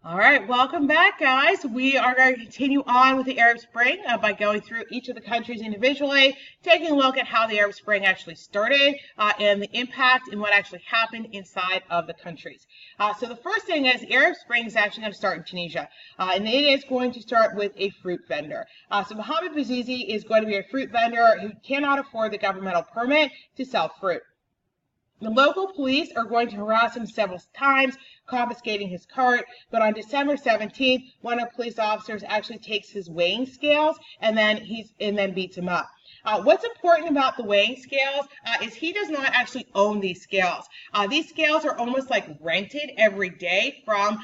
All right, welcome back, guys. We are going to continue on with the Arab Spring by going through each of the countries individually, taking a look at how the Arab Spring actually started and the impact and what actually happened inside of the countries. So the first thing is the Arab Spring is actually going to start in Tunisia, and it is going to start with a fruit vendor. So Mohamed Bouazizi is going to be a fruit vendor who cannot afford the governmental permit to sell fruit. The local police are going to harass him several times, confiscating his cart. But on December 17th, one of the police officers actually takes his weighing scales and then beats him up. What's important about the weighing scales is he does not actually own these scales. These scales are almost like rented every day from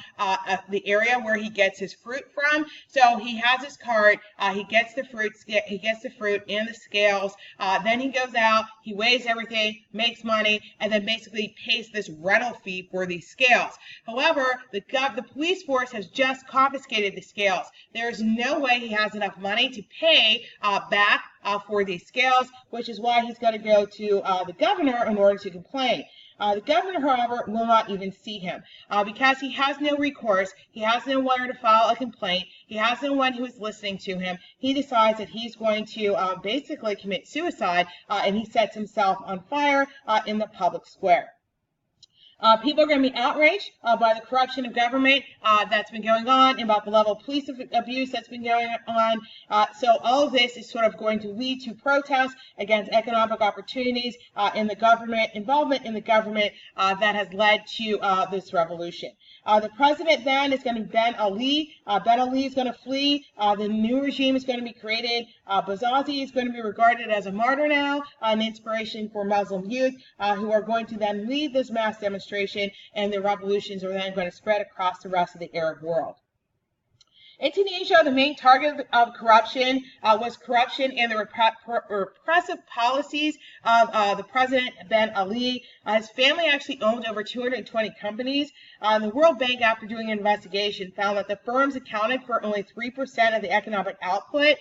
the area where he gets his fruit from. So he has his cart, he gets the fruit and the scales. Then he goes out, he weighs everything, makes money, and then basically pays this rental fee for these scales. However, the police force has just confiscated the scales. There is no way he has enough money to pay back for these scales, which is why he's going to go to the governor in order to complain. The governor, however, will not even see him because he has no recourse. He has no one to file a complaint. He has no one who is listening to him. He decides that he's going to basically commit suicide, and he sets himself on fire in the public square. People are going to be outraged by the corruption of government that's been going on, and about the level of police abuse that's been going on. So all of this is sort of going to lead to protests against economic opportunities in the government, involvement in the government that has led to this revolution. The president then is going to be Ben Ali. Ben Ali is going to flee. The new regime is going to be created. Bouazizi is going to be regarded as a martyr now, an inspiration for Muslim youth who are going to then lead this mass demonstration, and the revolutions are then going to spread across the rest of the Arab world. In Tunisia, the main target of corruption was corruption in the repressive policies of the president, Ben Ali. His family actually owned over 220 companies. The World Bank, after doing an investigation, found that the firms accounted for only 3% of the economic output.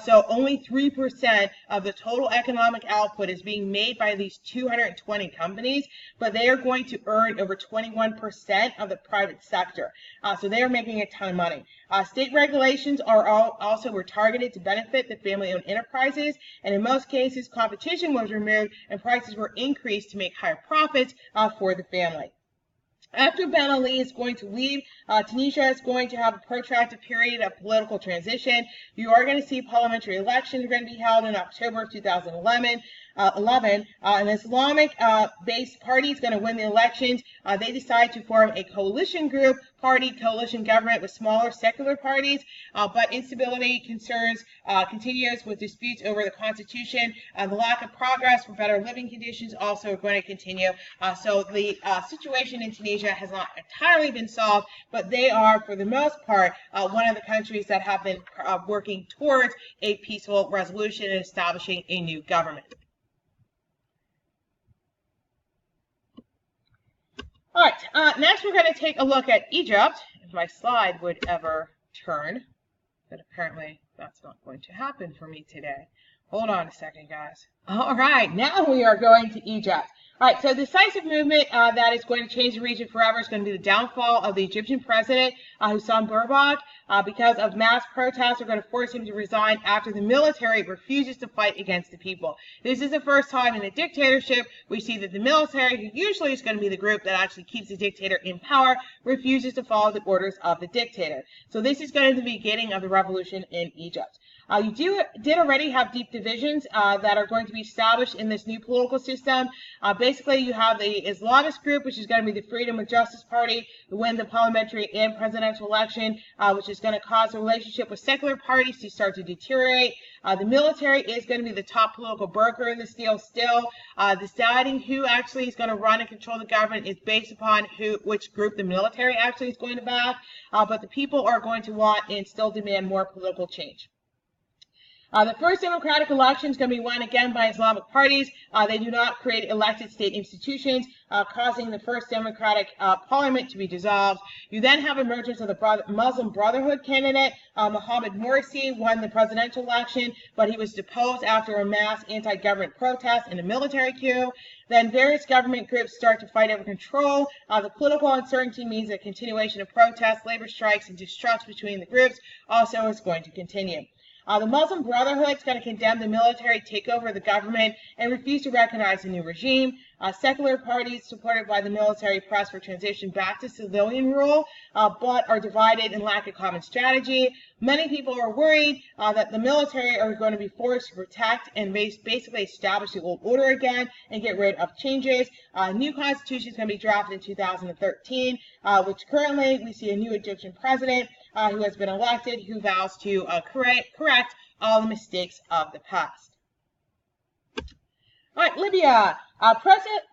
So only 3% of the total economic output is being made by these 220 companies, but they are going to earn over 21% of the private sector. So they are making a ton of money. State regulations were targeted to benefit the family-owned enterprises, and in most cases, competition was removed and prices were increased to make higher profits for the family. After Ben Ali is going to leave, Tunisia is going to have a protracted period of political transition. You are going to see parliamentary elections are going to be held in October of 2011. An Islamic-based party is going to win the elections. They decide to form a coalition coalition government with smaller secular parties, but instability concerns continues with disputes over the constitution. The lack of progress for better living conditions also are going to continue. So the situation in Tunisia has not entirely been solved, but they are, for the most part, one of the countries that have been working towards a peaceful resolution and establishing a new government. All right, next we're going to take a look at Egypt, if my slide would ever turn, but apparently that's not going to happen for me today. Hold on a second, guys. All right, now we are going to Egypt. All right, so the decisive movement that is going to change the region forever is going to be the downfall of the Egyptian president, Hosni Mubarak, because of mass protests. Are going to force him to resign after the military refuses to fight against the people. This is the first time in a dictatorship we see that the military, who usually is going to be the group that actually keeps the dictator in power, refuses to follow the orders of the dictator. So this is going to be the beginning of the revolution in Egypt. You did already have deep divisions that are going to be established in this new political system. Basically, you have the Islamist group, which is going to be the Freedom and Justice Party, who win the parliamentary and presidential election, which is going to cause the relationship with secular parties to start to deteriorate. The military is going to be the top political broker in this deal still. Deciding who actually is going to run and control the government is based upon which group the military actually is going to back. But the people are going to want and still demand more political change. The first democratic election is going to be won again by Islamic parties. They do not create elected state institutions, causing the first democratic parliament to be dissolved. You then have emergence of the Muslim Brotherhood candidate. Mohamed Morsi won the presidential election, but he was deposed after a mass anti-government protest and a military coup. Then various government groups start to fight over control. The political uncertainty means that continuation of protests, labor strikes, and distrust between the groups also is going to continue. The Muslim Brotherhood is going to condemn the military takeover of the government and refuse to recognize the new regime. Secular parties supported by the military press for transition back to civilian rule, but are divided and lack a common strategy. Many people are worried that the military are going to be forced to protect and basically establish the old order again and get rid of changes. New constitution is going to be drafted in 2013, which currently we see a new Egyptian president who has been elected, who vows to correct all the mistakes of the past. All right, Libya.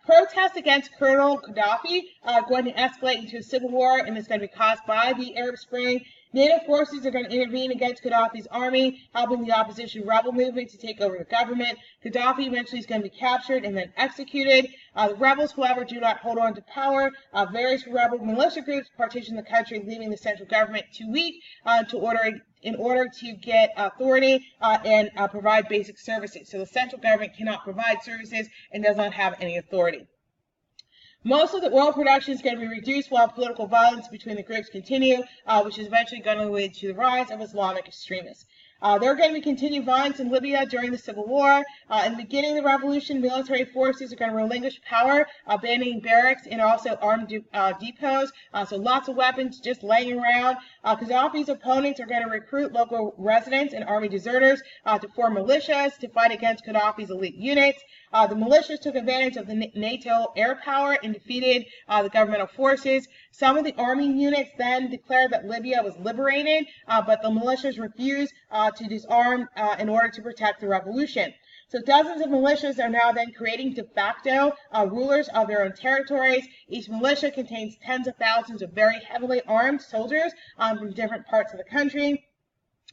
Protests against Colonel Gaddafi are going to escalate into a civil war, and it's going to be caused by the Arab Spring. NATO forces are going to intervene against Gaddafi's army, helping the opposition rebel movement to take over the government. Gaddafi eventually is going to be captured and then executed. The rebels, however, do not hold on to power. Various rebel militia groups partition the country, leaving the central government too weak in order to get authority and provide basic services. So the central government cannot provide services and does not have any authority. Most of the oil production is going to be reduced while political violence between the groups continue, which is eventually going to lead to the rise of Islamic extremists. There are going to be continued violence in Libya during the civil war. In the beginning of the revolution, military forces are going to relinquish power, abandoning barracks and also armed depots. So lots of weapons just laying around. Gaddafi's opponents are going to recruit local residents and army deserters to form militias to fight against Gaddafi's elite units. The militias took advantage of the NATO air power and defeated the governmental forces. Some of the army units then declared that Libya was liberated, but the militias refused to disarm in order to protect the revolution. So dozens of militias are now then creating de facto rulers of their own territories. Each militia contains tens of thousands of very heavily armed soldiers from different parts of the country,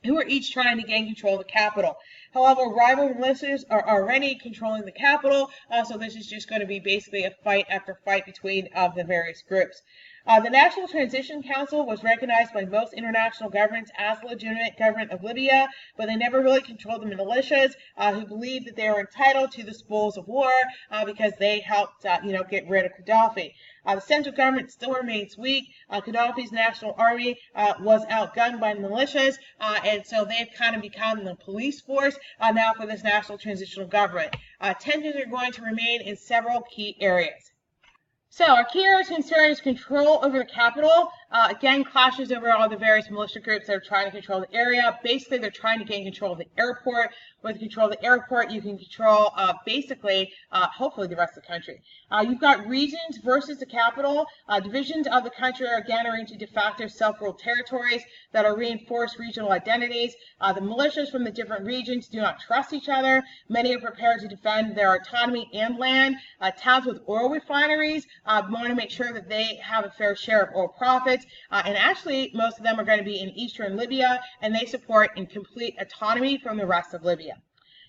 who are each trying to gain control of the capital. However, rival militias are already controlling the capital, so this is just going to be basically a fight after fight between the various groups. The National Transition Council was recognized by most international governments as the legitimate government of Libya, but they never really controlled the militias, who believed that they were entitled to the spoils of war because they helped, get rid of Gaddafi. The central government still remains weak. Gaddafi's national army was outgunned by the militias, and so they've kind of become the police force now for this national transitional government. Tensions are going to remain in several key areas. So our key area of concern is control over the capital. Again, clashes over all the various militia groups that are trying to control the area. Basically, they're trying to gain control of the airport. With control of the airport, you can control, hopefully the rest of the country. You've got regions versus the capital. Divisions of the country are again into de facto self-ruled territories that are reinforced regional identities. The militias from the different regions do not trust each other. Many are prepared to defend their autonomy and land. Towns with oil refineries want to make sure that they have a fair share of oil profits. And actually, most of them are going to be in eastern Libya, and they support in complete autonomy from the rest of Libya.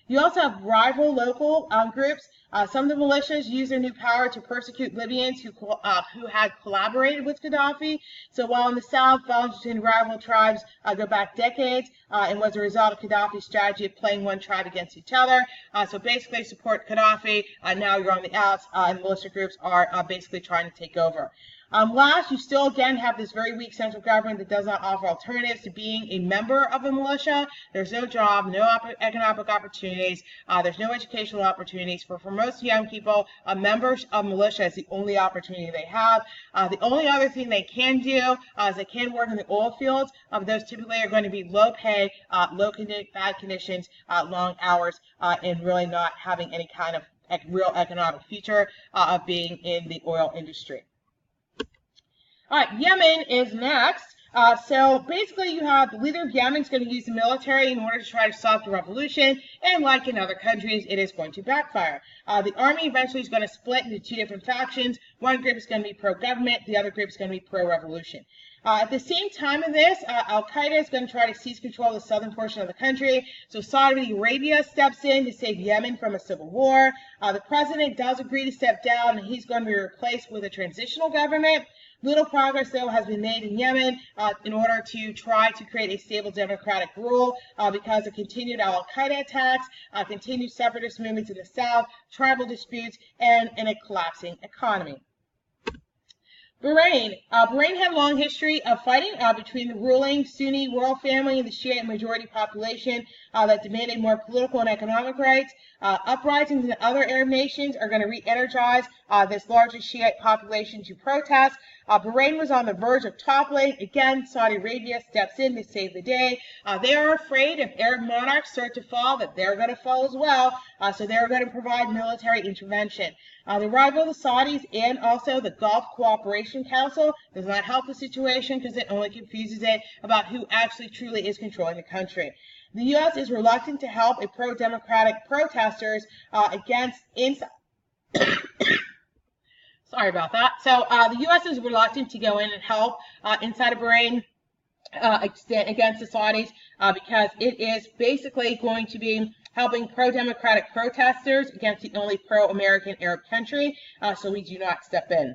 You also have rival local groups. Some of the militias use their new power to persecute Libyans who had collaborated with Gaddafi. So while in the south, violence between rival tribes go back decades and was a result of Gaddafi's strategy of playing one tribe against each other. So basically support Gaddafi. Now you're on the outs, and militia groups are basically trying to take over. Last, you still again have this very weak central government that does not offer alternatives to being a member of a militia. There's no job, no economic opportunities, there's no educational opportunities. For most young people, members of militia is the only opportunity they have. The only other thing they can do is they can work in the oil fields. Those typically are going to be low pay, bad conditions, long hours, and really not having any kind of real economic future of being in the oil industry. All right, Yemen is next. So basically, you have the leader of Yemen is going to use the military in order to try to stop the revolution, and like in other countries, it is going to backfire. The army eventually is going to split into two different factions. One group is going to be pro-government, the other group is going to be pro-revolution. At the same time of this, Al-Qaeda is going to try to seize control of the southern portion of the country. So Saudi Arabia steps in to save Yemen from a civil war. The president does agree to step down, and he's going to be replaced with a transitional government. Little progress, though, has been made in Yemen in order to try to create a stable democratic rule because of continued al-Qaeda attacks, continued separatist movements in the south, tribal disputes, and a collapsing economy. Bahrain. Bahrain had a long history of fighting between the ruling Sunni royal family and the Shiite majority population that demanded more political and economic rights. Uprisings in other Arab nations are going to re-energize this largely Shiite population to protest. Bahrain was on the verge of toppling. Again, Saudi Arabia steps in to save the day. They are afraid if Arab monarchs start to fall, that they're going to fall as well. So they're going to provide military intervention. The arrival of the Saudis and also the Gulf Cooperation Council does not help the situation because it only confuses it about who actually truly is controlling the country. The U.S. is reluctant to help a pro-democratic protesters against inside. Sorry about that. So the U.S. is reluctant to go in and help inside of Bahrain against the Saudis because it is basically going to be helping pro-democratic protesters against the only pro-American Arab country, so we do not step in.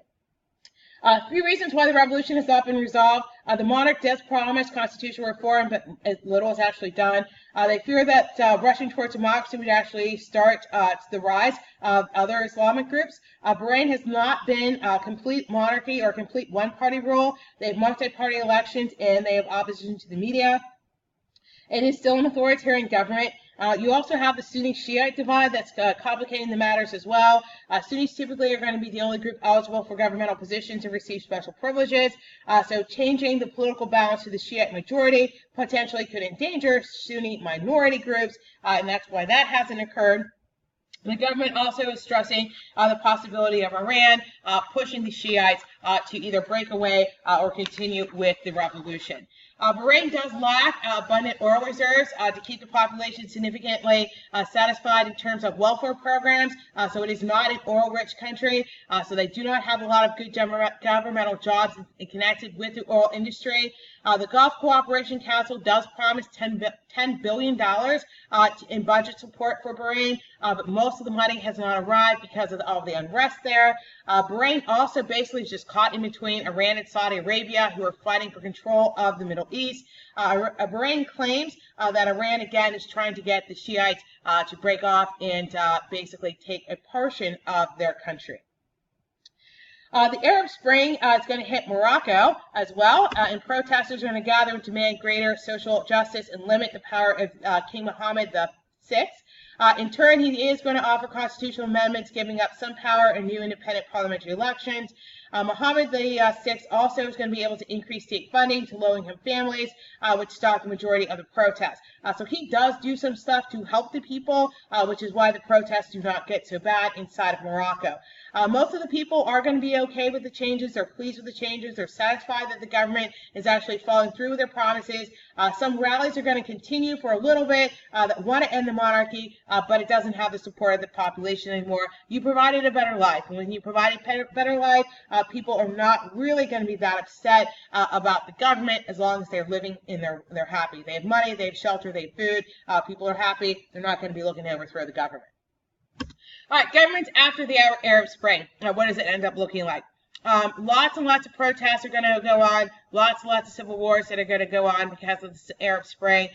3 reasons why the revolution has not been resolved. The monarch does promise constitutional reform, but as little is actually done. They fear that rushing towards democracy would actually start the rise of other Islamic groups. Bahrain has not been a complete monarchy or complete one-party rule. They have multi-party elections, and they have opposition to the media. It is still an authoritarian government. You also have the Sunni-Shiite divide that's complicating the matters as well. Sunnis typically are going to be the only group eligible for governmental positions and receive special privileges. So changing the political balance to the Shiite majority potentially could endanger Sunni minority groups, and that's why that hasn't occurred. The government also is stressing the possibility of Iran pushing the Shiites to either break away or continue with the revolution. Bahrain does lack abundant oil reserves to keep the population significantly satisfied in terms of welfare programs, so it is not an oil-rich country, so they do not have a lot of good governmental jobs connected with the oil industry. The Gulf Cooperation Council does promise $10 billion in budget support for Bahrain, but most of the money has not arrived because of all the unrest there. Bahrain also basically is just caught in between Iran and Saudi Arabia, who are fighting for control of the Middle East. Bahrain claims that Iran, again, is trying to get the Shiites to break off and basically take a portion of their country. The Arab Spring is going to hit Morocco as well, and protesters are going to gather and demand greater social justice and limit the power of King Mohammed VI. In turn, he is going to offer constitutional amendments giving up some power and new independent parliamentary elections. Mohammed VI also is going to be able to increase state funding to low-income families, which stopped the majority of the protests. So he does do some stuff to help the people, which is why the protests do not get so bad inside of Morocco. Most of the people are going to be okay with the changes. They're pleased with the changes. They're satisfied that the government is actually following through with their promises. Some rallies are going to continue for a little bit that want to end the monarchy, but it doesn't have the support of the population anymore. You provided a better life, and when you provide a better life, people are not really going to be that upset about the government as long as they're living in they're happy. They have money, they have shelter, they have food. People are happy. They're not going to be looking to overthrow the government. All right, governments after the Arab Spring. What does it end up looking like? Lots and lots of protests are going to go on. Lots and lots of civil wars that are going to go on because of the Arab Spring.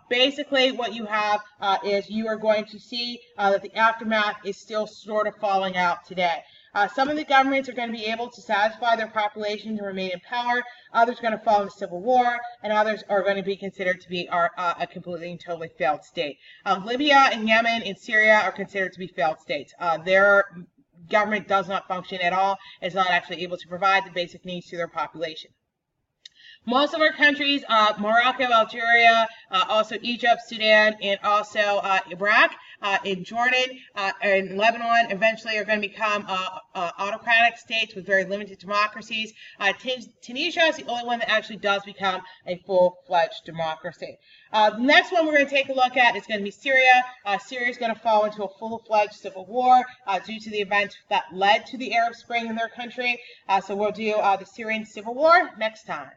Basically, what you have is you are going to see that the aftermath is still sort of falling out today. Some of the governments are going to be able to satisfy their population to remain in power. Others are going to fall into civil war, and others are going to be considered to be a completely and totally failed state. Libya and Yemen and Syria are considered to be failed states. Their government does not function at all. It's not actually able to provide the basic needs to their population. Most of our countries, Morocco, Algeria, also Egypt, Sudan, and also Iraq, and Jordan, and Lebanon eventually are going to become autocratic states with very limited democracies. Tunisia is the only one that actually does become a full-fledged democracy. The next one we're going to take a look at is going to be Syria. Syria is going to fall into a full-fledged civil war due to the events that led to the Arab Spring in their country. So we'll do the Syrian civil war next time.